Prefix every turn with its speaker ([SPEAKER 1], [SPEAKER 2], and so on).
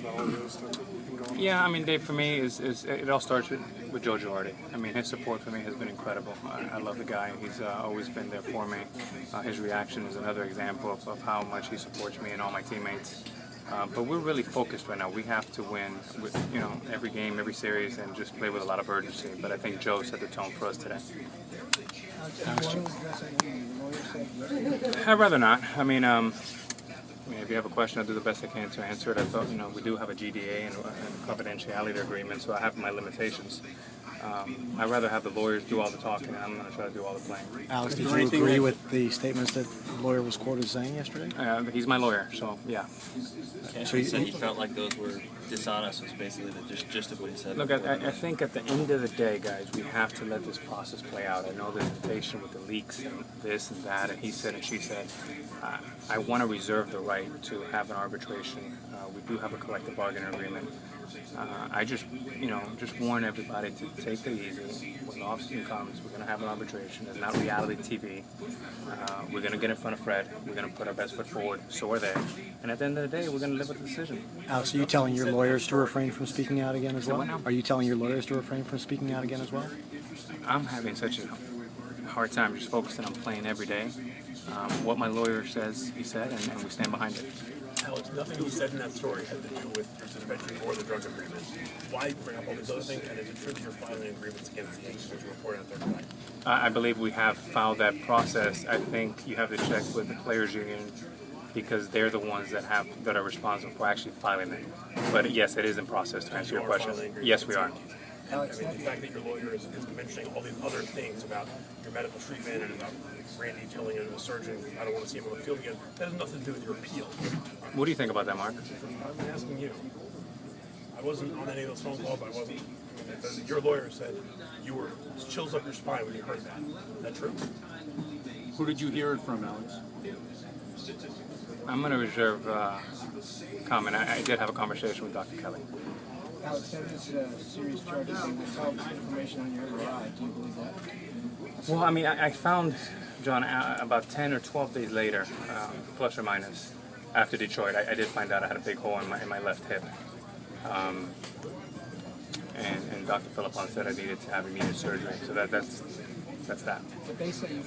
[SPEAKER 1] about all the other stuff that's been going on?
[SPEAKER 2] Yeah, I mean, Dave, for me, it all starts with Joe Girardi. I mean, his support for me has been incredible. I love the guy. He's always been there for me. His reaction is another example of how much he supports me and all my teammates. But we're really focused right now. We have to win, with, every game, every series, and just play with a lot of urgency. But I think Joe set the tone for us today. I'd rather not. I mean, if you have a question, I'll do the best I can to answer it. I thought, we do have a GDA and a confidentiality agreement, so I have my limitations. I'd rather have the lawyers do all the talking, and I'm going to try to do all the playing.
[SPEAKER 3] Alex, did you agree with the statements that the lawyer was quoted saying yesterday?
[SPEAKER 2] He's my lawyer, so yeah.
[SPEAKER 4] So you said you felt like those were dishonest, was basically the gist of what he said.
[SPEAKER 2] Look, I think at the end of the day, guys, we have to let this process play out. I know there's temptation with the leaks and this and that, and he said and she said. I want to reserve the right to have an arbitration. We do have a collective bargaining agreement. I just warn everybody to take it easy. When the off-season comes, we're going to have an arbitration. It's not reality TV. We're going to get in front of Fred. We're going to put our best foot forward. So are they. And at the end of the day, we're going to live with the decision.
[SPEAKER 3] Alex, are you telling your lawyers to refrain from speaking out again as well? Are you telling your lawyers to refrain from speaking out again as well?
[SPEAKER 2] I'm having such a hard time just focusing on playing every day. What my lawyer says, he said, and we stand behind it.
[SPEAKER 1] Alex, nothing you said in that story had to do with your suspension or the drug agreement. Why bring up all these other things, and is it true that you're filing agreements against the Yankees as you reported out there tonight?
[SPEAKER 2] I believe we have filed that process. I think you have to check with the players' union because they're the ones that are responsible for actually filing it. But yes, it is in process to answer your question. Yes, we are.
[SPEAKER 1] Alex, the fact that your lawyer is mentioning all these other things about your medical treatment and about Randy telling a surgeon, I don't want to see him on the field again, that has nothing to do with your appeal.
[SPEAKER 2] What do you think about that, Mark?
[SPEAKER 1] I'm asking you. I wasn't on any of those phone calls. I wasn't. Your lawyer said you were chills up your spine when you heard that. Is that true?
[SPEAKER 5] Who did you hear it from, Alex?
[SPEAKER 2] I'm going to reserve comment. I did have a conversation with Dr. Kelly.
[SPEAKER 6] Alex, that is a serious charge without information on your MRI. Do you believe that?
[SPEAKER 2] Well, I mean, I found, John, about 10 or 12 days later, plus or minus, after Detroit, I did find out I had a big hole in my left hip. And Dr. Philippon said I needed to have immediate surgery. So that's that.
[SPEAKER 6] But they say you